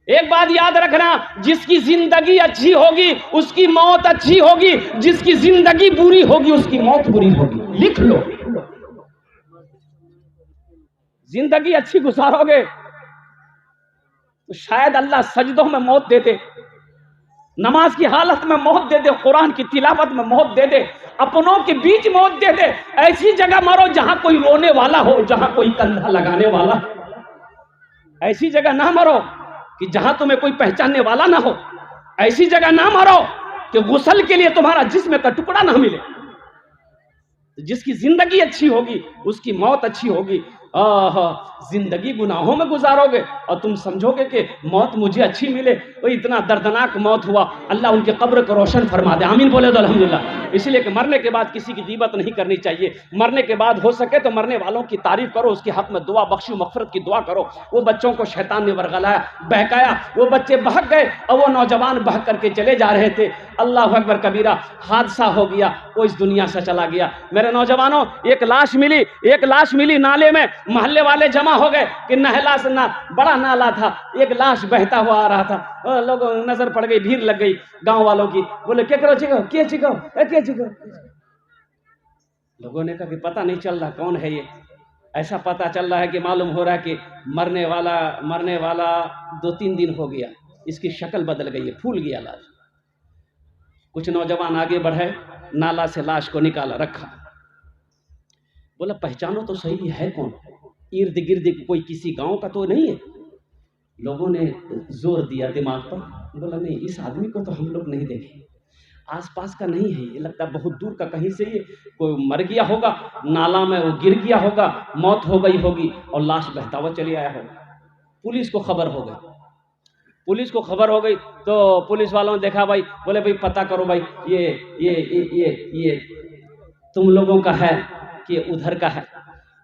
एक बात याद रखना, जिसकी जिंदगी अच्छी होगी उसकी मौत अच्छी होगी, जिसकी जिंदगी बुरी होगी उसकी मौत बुरी होगी। लिख लो, जिंदगी अच्छी गुजारोगे तो शायद अल्लाह सजदों में मौत दे दे, नमाज की हालत में मौत दे दे, कुरान की तिलावत में मौत दे दे, अपनों के बीच मौत दे दे। ऐसी जगह मरो जहां कोई रोने वाला हो, जहां कोई कंधा लगाने वाला। ऐसी जगह ना मरो कि जहां तुम्हें कोई पहचानने वाला ना हो। ऐसी जगह ना मरो कि गुस्ल के लिए तुम्हारा जिस्म का टुकड़ा ना मिले। जिसकी जिंदगी अच्छी होगी उसकी मौत अच्छी होगी। जिंदगी गुनाहों में गुजारोगे और तुम समझोगे कि मौत मुझे अच्छी मिले, वो इतना दर्दनाक मौत हुआ। अल्लाह उनके कब्र को रोशन फरमा दे, आमीन बोले तो अल्हम्दुलिल्लाह। इसलिए कि मरने के बाद किसी की गीबत नहीं करनी चाहिए। मरने के बाद हो सके तो मरने वालों की तारीफ करो, उसके हक में दुआ बख्शी मगफरत की दुआ करो। वो बच्चों को शैतान ने वरगलाया, बहकाया, वो बच्चे बहक गए और वो नौजवान बहक करके चले जा रहे थे। अल्लाह अकबर कबीरा, हादसा हो गया, वो इस दुनिया से चला गया। मेरे नौजवानों, एक लाश मिली नाले में। मोहल्ले वाले जमा हो गए कि नहला से ना, बड़ा नाला था, एक लाश बहता हुआ आ रहा था। लोगों नजर पड़ गई, भीड़ लग गई गांव वालों की। बोले क्या करो, चिको। लोगों ने कहा कि पता नहीं चल रहा कौन है ये। ऐसा पता चल रहा है कि मालूम हो रहा है कि मरने वाला 2-3 दिन हो गया, इसकी शक्ल बदल गई है, फूल गया लाश। कुछ नौजवान आगे बढ़े, नाला से लाश को निकाला, रखा। बोला पहचानो तो सही है कौन, इर्द गिर्द कोई किसी गांव का तो नहीं है। लोगों ने जोर दिया दिमाग पर, बोला नहीं, इस आदमी को तो हम लोग नहीं देखे, आसपास का नहीं है, ये लगता है बहुत दूर का, कहीं से ये कोई मर गया होगा, नाला में वो गिर गया होगा, मौत हो गई होगी और लाश बहता हुआ चली आया होगा। पुलिस को खबर हो गई तो पुलिस वालों ने देखा, भाई बोले भाई पता करो भाई, ये तुम लोगों का है कि उधर का है,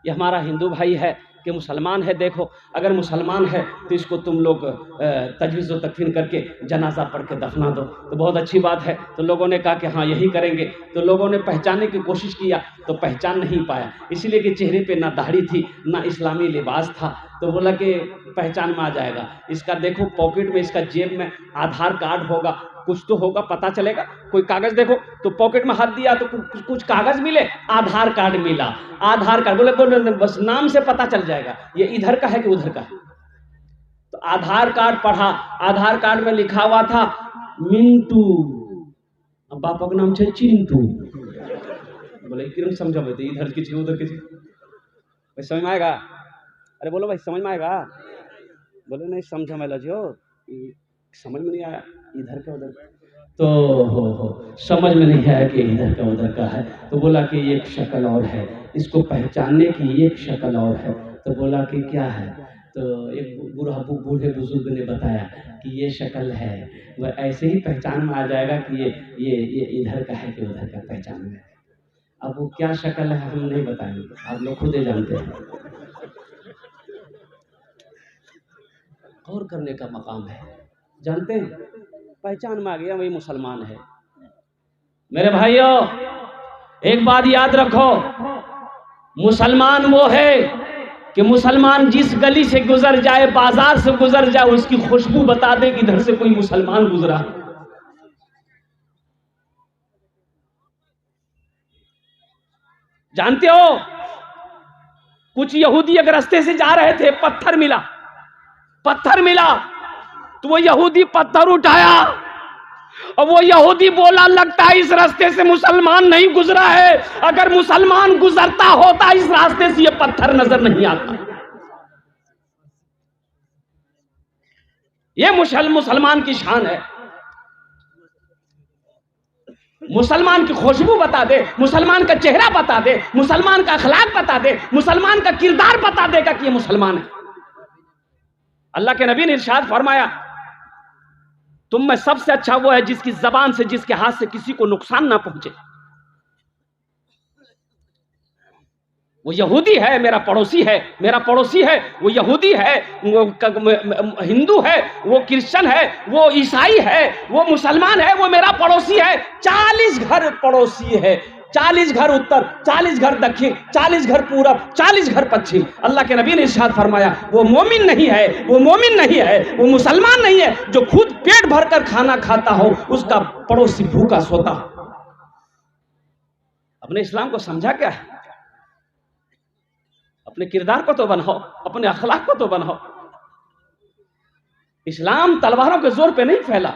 ये हमारा हिंदू भाई है कि मुसलमान है। देखो अगर मुसलमान है तो इसको तुम लोग तजवीज़ व तकफीन करके जनाजा पढ़ के दफना दो। तो बहुत अच्छी बात है। तो लोगों ने कहा कि हाँ यही करेंगे। तो लोगों ने पहचानने की कोशिश किया तो पहचान नहीं पाया, इसलिए कि चेहरे पे ना दाढ़ी थी ना इस्लामी लिबास था। तो बोला कि पहचान में आ जाएगा, इसका देखो पॉकेट में, इसका जेब में आधार कार्ड होगा, कुछ तो होगा, पता चलेगा। कोई कागज देखो, तो पॉकेट में हाथ दिया तो कुछ कागज मिले, आधार कार्ड मिला। आधार कार्ड बोले बस नाम से पता चल जाएगा ये इधर का है कि उधर का है। तो आधार कार्ड पढ़ा, आधार कार्ड में लिखा हुआ था मिंटू, अब बापा का नाम है चिंटू। बोले किरण समझा भाई, इधर किसी उधर किसी, भाई समझ में आएगा? अरे बोलो भाई समझ में आएगा? बोले नहीं समझा मैं लजो, समझ में नहीं आया इधर का उधर। तो हो समझ में नहीं आया कि इधर का उधर का है। तो बोला कि एक शक्ल और है, इसको पहचानने की एक शक्ल और है। तो बोला कि क्या है? तो एक बूढ़े बुजुर्ग ने बताया कि ये शक्ल है, वह ऐसे ही पहचान में आ जाएगा कि ये इधर का है कि उधर का, पहचान में। अब वो क्या शक्ल है हम नहीं बताएंगे, आप लोग खुद ही जानते हैं। गौर करने का मकाम है, जानते हैं, पहचान में आ गया वही मुसलमान है। मेरे भाइयों एक बात याद रखो, मुसलमान वो है कि मुसलमान जिस गली से गुजर जाए, बाजार से गुजर जाए, उसकी खुशबू बता दे कि इधर से कोई मुसलमान गुजरा। जानते हो कुछ यहूदी अगर रास्ते से जा रहे थे, पत्थर मिला तो वो यहूदी पत्थर उठाया और वो यहूदी बोला लगता है इस रास्ते से मुसलमान नहीं गुजरा है, अगर मुसलमान गुजरता होता इस रास्ते से ये पत्थर नजर नहीं आता। ये मुसलमान की शान है। मुसलमान की खुशबू बता दे, मुसलमान का चेहरा बता दे, मुसलमान का अखलाक बता दे, मुसलमान का किरदार बता देगा कि ये मुसलमान है। अल्लाह के नबी ने इरशाद फरमाया, तुम में सबसे अच्छा वो है जिसकी जबान से, जिसके हाथ से किसी को नुकसान ना पहुंचे। वो यहूदी है, मेरा पड़ोसी है, वो यहूदी है, वो हिंदू है, वो क्रिश्चियन है, वो ईसाई है, वो मुसलमान है, वो मेरा पड़ोसी है। 40 घर पड़ोसी है, 40 घर उत्तर, 40 घर दक्षिण, 40 घर पूरब, 40 घर पश्चिम। अल्लाह के नबी ने इरशाद फरमाया वो मोमिन नहीं है, वो मोमिन नहीं है, वो मुसलमान नहीं है जो खुद पेट भरकर खाना खाता हो, उसका पड़ोसी भूखा सोता हो। अपने इस्लाम को समझा क्या है? अपने किरदार को तो बनाओ, अपने अखलाक को तो बनाओ। इस्लाम तलवारों के जोर पे नहीं फैला,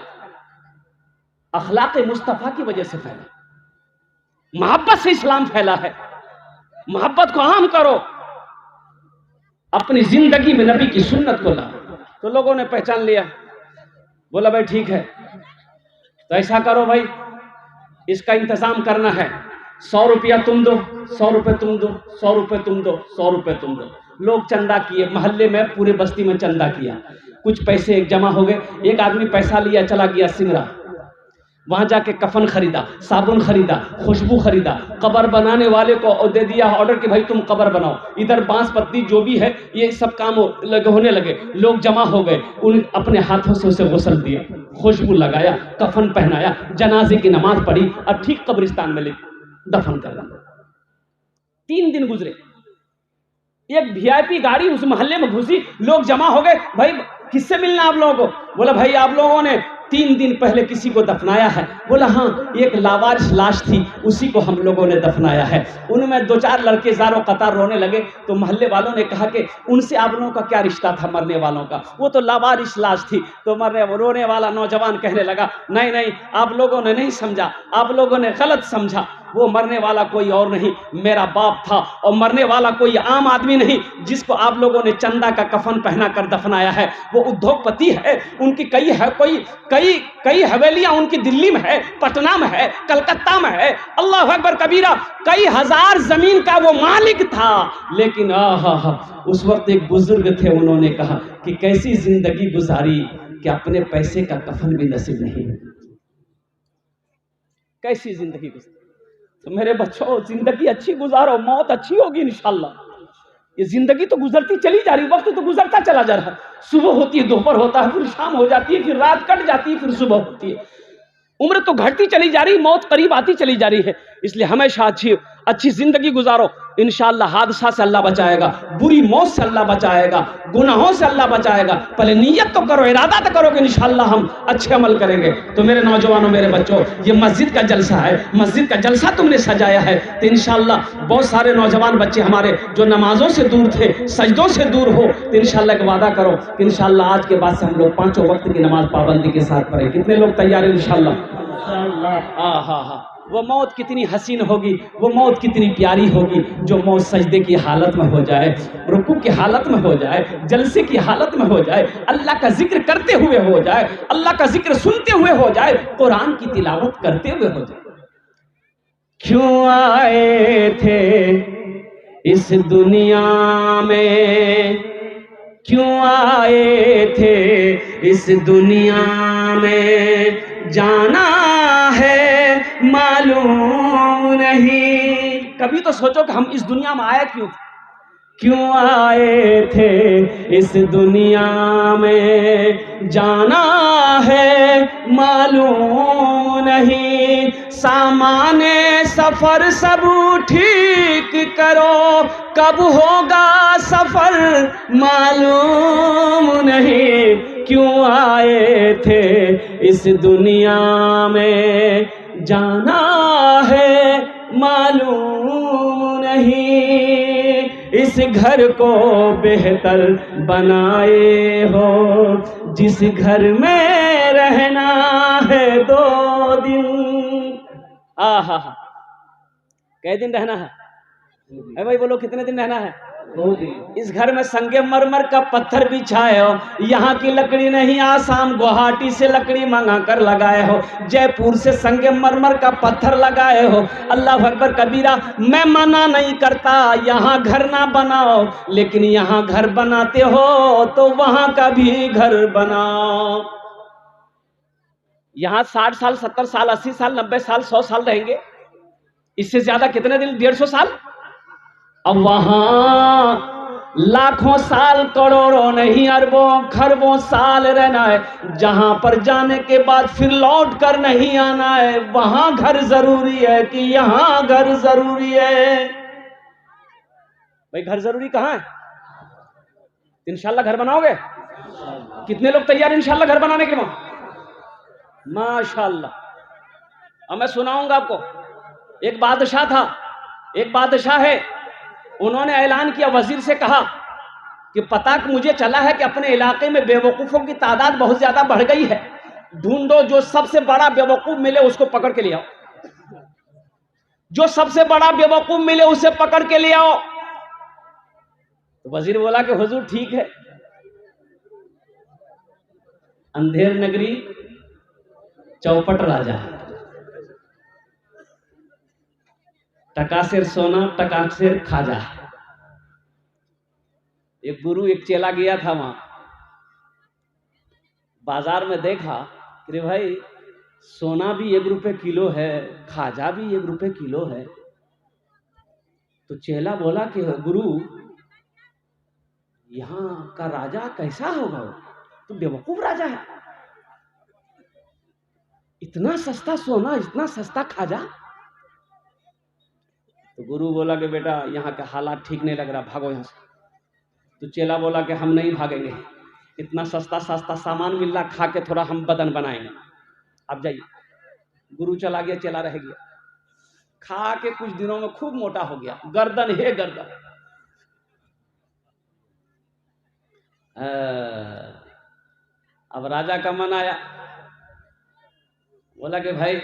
अखलाक मुस्तफा की वजह से फैला। मोहब्बत से इस्लाम फैला है। मोहब्बत को आम करो, अपनी जिंदगी में नबी की सुन्नत को लाओ। तो लोगों ने पहचान लिया, बोला भाई ठीक है, तो ऐसा करो भाई, इसका इंतजाम करना है, 100 रुपया तुम दो, 100 रुपये तुम दो, 100 रुपये तुम दो, 100 रुपये तुम दो। लोग चंदा किए, मोहल्ले में पूरे बस्ती में चंदा किया, कुछ पैसे जमा हो गए। एक आदमी पैसा लिया, चला गया सिमरा, वहां जाके कफन खरीदा, साबुन खरीदा, खुशबू खरीदा, कब्र बनाने वाले को दे दिया ऑर्डर कि भाई तुम कब्र बनाओ। इधर बांस पत्ती जो भी है ये सब काम होने लगे। लोग जमा हो गए, उन अपने हाथों से उसे गुस्ल दिया, खुशबू लगाया, कफन पहनाया, जनाजे की नमाज पढ़ी और ठीक कब्रिस्तान में ले दफन कर दिया। 3 दिन गुजरे, एक वीआईपी गाड़ी उस मोहल्ले में घुसी, लोग जमा हो गए, भाई किससे मिलना आप लोगों को? बोला भाई आप लोगों ने 3 दिन पहले किसी को दफनाया है। बोला हाँ, एक लावारिस लाश थी, उसी को हम लोगों ने दफनाया है। उनमें 2-4 लड़के ज़ारो कतार रोने लगे, तो मोहल्ले वालों ने कहा कि उनसे आप लोगों का क्या रिश्ता था मरने वालों का? वो तो लावारिस लाश थी। तो रोने वाला नौजवान कहने लगा नहीं नहीं, आप लोगों ने नहीं समझा, आप लोगों ने गलत समझा। वो मरने वाला कोई और नहीं, मेरा बाप था, और मरने वाला कोई आम आदमी नहीं जिसको आप लोगों ने चंदा का कफन पहना कर दफनाया है। वो उद्योगपति है, उनकी कई हवेलियां उनकी दिल्ली में है, पटना में है, कलकत्ता में है। अल्लाह अकबर कबीरा, कई हजार जमीन का वो मालिक था। लेकिन उस वक्त एक बुजुर्ग थे, उन्होंने कहा कि कैसी जिंदगी गुजारी कि अपने पैसे का कफन भी नसीब नहीं। कैसी जिंदगी गुजारी। तो मेरे बच्चों, जिंदगी अच्छी गुजारो, मौत अच्छी होगी इंशाल्लाह। ये जिंदगी तो गुजरती चली जा रही, वक्त तो गुजरता चला जा रहा है। सुबह होती है, दोपहर होता है, फिर शाम हो जाती है, फिर रात कट जाती है, फिर सुबह होती है। उम्र तो घटती चली जा रही, मौत करीब आती चली जा रही है। इसलिए हमेशा अच्छी जिंदगी गुजारो, इंशाअल्लाह हादसा से अल्लाह बचाएगा, बुरी मौत से अल्लाह बचाएगा, गुनाहों से अल्लाह बचाएगा। पहले नियत तो करो, इरादा तो करो कि इंशाअल्लाह हम अच्छे अमल करेंगे। तो मेरे नौजवानों, मेरे बच्चों, ये मस्जिद का जलसा है, मस्जिद का जलसा तुमने सजाया है, तो इंशाअल्लाह बहुत सारे नौजवान बच्चे हमारे जो नमाजों से दूर थे, सजदों से दूर हो, तो इंशाअल्लाह एक वादा करो कि इंशाअल्लाह आज के बाद से हम लोग 5 वक्त की नमाज पाबंदी के साथ पढ़ें। कितने लोग तैयार हैं? इंशाअल्लाह। हाँ, वो मौत कितनी हसीन होगी, वो मौत कितनी प्यारी होगी, जो मौत सजदे की हालत में हो जाए, रुकू की हालत में हो जाए, जलसे की हालत में हो जाए, अल्लाह का जिक्र करते हुए हो जाए, अल्लाह का जिक्र सुनते हुए हो जाए, कुरान की तिलावत करते हुए हो जाए। क्यों आए थे इस दुनिया में, क्यों आए थे इस दुनिया में, जाना है मालूम नहीं। कभी तो सोचो कि हम इस दुनिया में आए क्यों थे? क्यों आए थे इस दुनिया में, जाना है मालूम नहीं। सामाने सफर सब ठीक करो, कब होगा सफर मालूम नहीं। क्यों आए थे इस दुनिया में, जाना है मालूम नहीं। इस घर को बेहतर बनाए हो, जिस घर में रहना है 2 दिन। कै दिन रहना है? अरे भाई बोलो, कितने दिन रहना है? 2 दिन। इस घर में संगे मरमर का पत्थर बिछाए हो, यहाँ की लकड़ी नहीं, आसाम गुवाहाटी से लकड़ी मंगा कर लगाए हो, जयपुर से संगे मरमर का पत्थर लगाए हो। अल्लाह अकबर कबीरा, मैं मना नहीं करता यहाँ घर ना बनाओ, लेकिन यहाँ घर बनाते हो तो वहां का भी घर बनाओ। यहाँ 60 साल, 70 साल, 80 साल, 90 साल, 100 साल रहेंगे, इससे ज्यादा कितने दिन? 150 साल। अब वहां लाखों साल करोड़ों नहीं अरबों खरबों साल रहना है, जहां पर जाने के बाद फिर लौट कर नहीं आना है, वहां घर जरूरी है कि यहां घर जरूरी है। भाई घर जरूरी कहां है? इंशाल्लाह घर बनाओगे? कितने लोग तैयार इंशाल्लाह घर बनाने के लिए? माशाल्लाह। अब मैं सुनाऊंगा आपको। एक बादशाह था, एक बादशाह है, उन्होंने ऐलान किया, वजीर से कहा कि पता मुझे चला है कि अपने इलाके में बेवकूफों की तादाद बहुत ज्यादा बढ़ गई है, ढूंढो जो सबसे बड़ा बेवकूफ मिले उसको पकड़ के ले आओ, जो सबसे बड़ा बेवकूफ मिले उसे पकड़ के ले आओ। तो वजीर बोला कि हुजूर ठीक है। अंधेर नगरी चौपट राजा, टकासेर सोना टकासेर खाजा। एक गुरु एक चेला गया था वहां, बाजार में देखा कि भाई सोना भी 1 रुपए किलो है, खाजा भी 1 रुपए किलो है। तो चेला बोला कि गुरु यहाँ का राजा कैसा होगा? तो बेवकूफ राजा है, इतना सस्ता सोना इतना सस्ता खाजा। तो गुरु बोला कि बेटा यहाँ के हालात ठीक नहीं लग रहा, भागो यहाँ से। तो चेला बोला कि हम नहीं भागेंगे, इतना सस्ता सस्ता सामान मिल रहा, खा के थोड़ा हम बदन बनाएंगे, आप जाइए। गुरु चला गया, चेला रह गया। खा के कुछ दिनों में खूब मोटा हो गया, गर्दन है गर्दन। अब राजा का मन आया, बोला कि भाई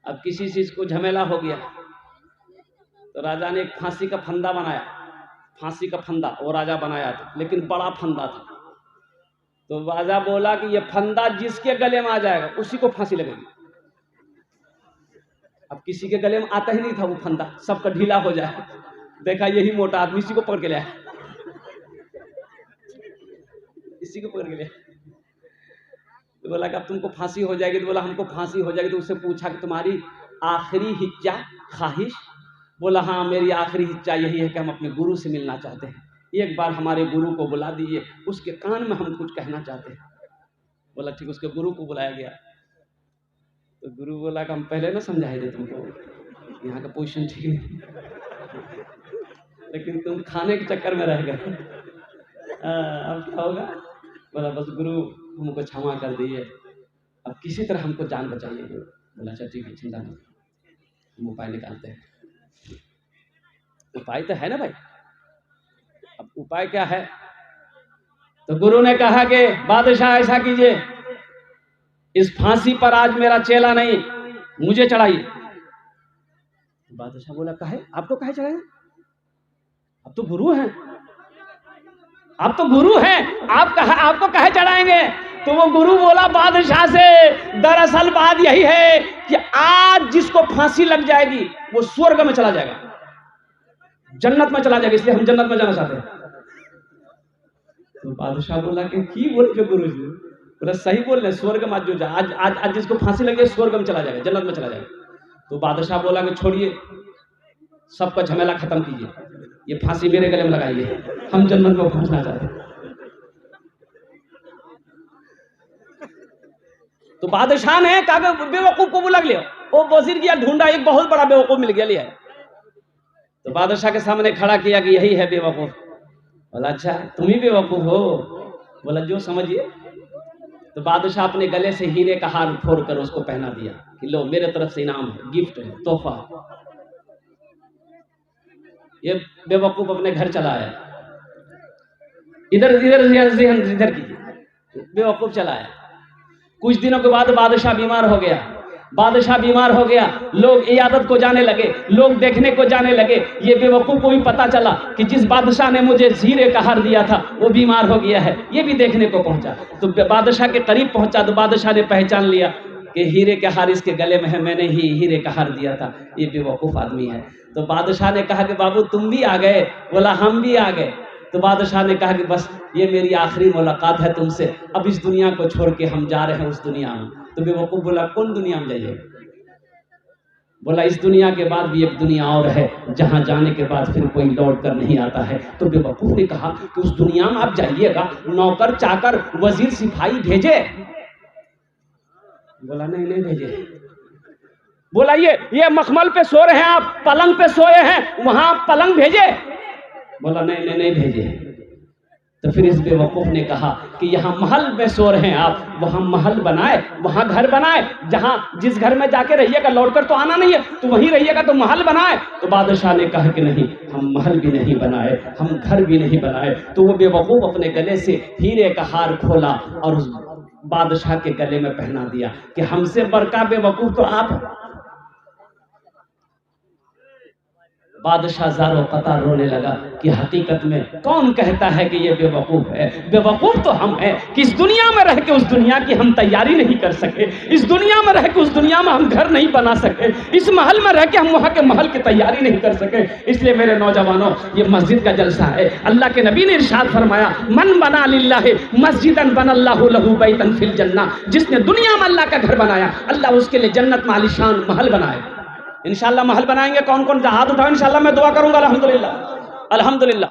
अब किसी चीज को झमेला हो गया। तो राजा ने एक फांसी का फंदा बनाया, फांसी का फंदा वो राजा बनाया था, लेकिन बड़ा फंदा था। तो राजा बोला कि ये फंदा जिसके गले में आ जाएगा उसी को फांसी लगेगी। अब किसी के गले में आता ही नहीं था वो फंदा, सबका ढीला हो जाए। देखा यही मोटा आदमी, इसी को पकड़ के लाया, इसी को पकड़ के लाया। तो बोला कि अब तुमको फांसी हो जाएगी। तो बोला हमको फांसी हो जाएगी। तो उससे पूछा कि तुम्हारी आखिरी हिज्जा ख्वाहिश? बोला हाँ मेरी आखिरी हिज्जा यही है कि हम अपने गुरु से मिलना चाहते हैं, एक बार हमारे गुरु को बुला दीजिए, उसके कान में हम कुछ कहना चाहते हैं। बोला ठीक। उसके गुरु को बुलाया गया। तो गुरु बोला कि हम पहले ना समझाए थे तुमको, यहाँ का पोजीशन ठीक नहीं, लेकिन तुम खाने के चक्कर में रह गए, अब क्या होगा? बोला बस गुरु हमको क्षमा कर दिए, अब किसी तरह हमको जान बचाइए। बोला अच्छा ठीक है, चिंता नहीं, हम उपाय निकालते हैं। उपाय तो है ना भाई। अब उपाय क्या है? तो गुरु ने कहा कि बादशाह ऐसा कीजिए, इस फांसी पर आज मेरा चेला नहीं, मुझे चढ़ाइए। बादशाह बोला काहे? आपको काहे चढ़ाए? आप तो गुरु हैं, आप तो गुरु हैं, आपको काहे चढ़ाएंगे? तो वो गुरु बोला बादशाह से, दरअसल बात यही है कि आज जिसको फांसी लग जाएगी वो स्वर्ग में चला जाएगा, जन्नत में चला जाएगा, इसलिए हम जन्नत में जाना चाहते हैं। तो बादशाह बोला कि बोले जो गुरु जी? बोला सही बोल रहे, स्वर्ग में जो आज आज आज जिसको फांसी लगे स्वर्ग में चला जाएगा, जन्नत में चला जाएगा। तो बादशाह बोला कि छोड़िए, सबका झमेला खत्म कीजिए, ये फांसी मेरे गले में लगाइए, हम जन्नत में पहुंचना चाहते हैं। तो बादशाह ने कहा बेवकूफ को बुला लिया। वो वजीर गया ढूंढा, एक बहुत बड़ा बेवकूफ मिल गया, लिया। तो बादशाह के सामने खड़ा किया कि यही है बेवकूफ। बोला अच्छा तुम ही बेवकूफ हो? बोला जो समझिए। तो बादशाह अपने गले से हीरे का हार फोड़ कर उसको पहना दिया कि लो मेरे तरफ से इनाम है, गिफ्ट है, तोहफा। ये बेवकूफ अपने घर चला आया। इधर कीजिए, बेवकूफ चला आया। कुछ दिनों के बाद बादशाह बीमार हो गया। बादशाह बीमार हो गया, लोग इयादत को जाने लगे, लोग देखने को जाने लगे। ये बेवकूफ को भी पता चला कि जिस बादशाह ने मुझे हीरे का हार दिया था वो बीमार हो गया है, ये भी देखने को पहुंचा। तो बादशाह के करीब पहुंचा तो बादशाह ने पहचान लिया कि हीरे का हार इसके गले में है, मैंने ही हीरे का हार दिया था, ये बेवकूफ आदमी है। तो बादशाह ने कहा कि बाबू तुम भी आ गए? बोला हम भी आ गए। तो बादशाह ने कहा कि बस ये मेरी आखिरी मुलाकात है तुमसे, अब इस दुनिया को छोड़ के हम जा रहे हैं उस दुनिया में। तो बेवकूफ बोला कौन दुनिया में जाइए? बोला इस दुनिया के बाद भी एक दुनिया और है जहां जाने के बाद फिर कोई लौट कर नहीं आता है। तो बेवकूफ ने कहा कि उस दुनिया में आप जाइएगा, नौकर चाकर वजीर सिपाही भेजे? बोला नहीं नहीं भेजे। बोला ये मखमल पे सो रहे हैं आप, पलंग पे सोए हैं, वहां पलंग भेजे? बोला नहीं नहीं नहीं भेजे। तो फिर इस बेवकूफ ने कहा कि यहाँ महल में सो रहे हैं आप, वहां महल बनाए, वहां घर बनाए, जहां जिस घर में जाके रहिएगा, लौटकर तो आना नहीं है, तो वहीं रहिएगा, तो महल बनाए। तो बादशाह ने कहा कि नहीं, हम महल भी नहीं बनाए, हम घर भी नहीं बनाए। तो वो बेवकूफ अपने गले से हीरे का हार खोला और उस बादशाह के गले में पहना दिया कि हमसे बड़का बेवकूफ तो आप। बादशाह ज़ारो कतार रोने लगा कि हकीकत में कौन कहता है कि ये बेवकूफ़ है? बेवकूफ़ तो हम हैं कि इस दुनिया में रह के उस दुनिया की हम तैयारी नहीं कर सके, इस दुनिया में रह के उस दुनिया में हम घर नहीं बना सके, इस महल में रह के हम वहाँ के महल की तैयारी नहीं कर सके। इसलिए मेरे नौजवानों, ये मस्जिद का जलसा है। अल्लाह के नबी ने इरशाद फरमाया, मन बना लिल्लाहि मस्जिदन बनल्लाहु लहू बैतन फिल जन्ना। जिसने दुनिया में अल्लाह का घर बनाया, अल्लाह उसके लिए जन्नत में आलीशान महल बनाए। इंशाअल्लाह महल बनाएंगे। कौन कौन हाथ उठाओ, इंशाअल्लाह मैं दुआ करूंगा। अल्हम्दुलिल्लाह अल्हम्दुलिल्लाह।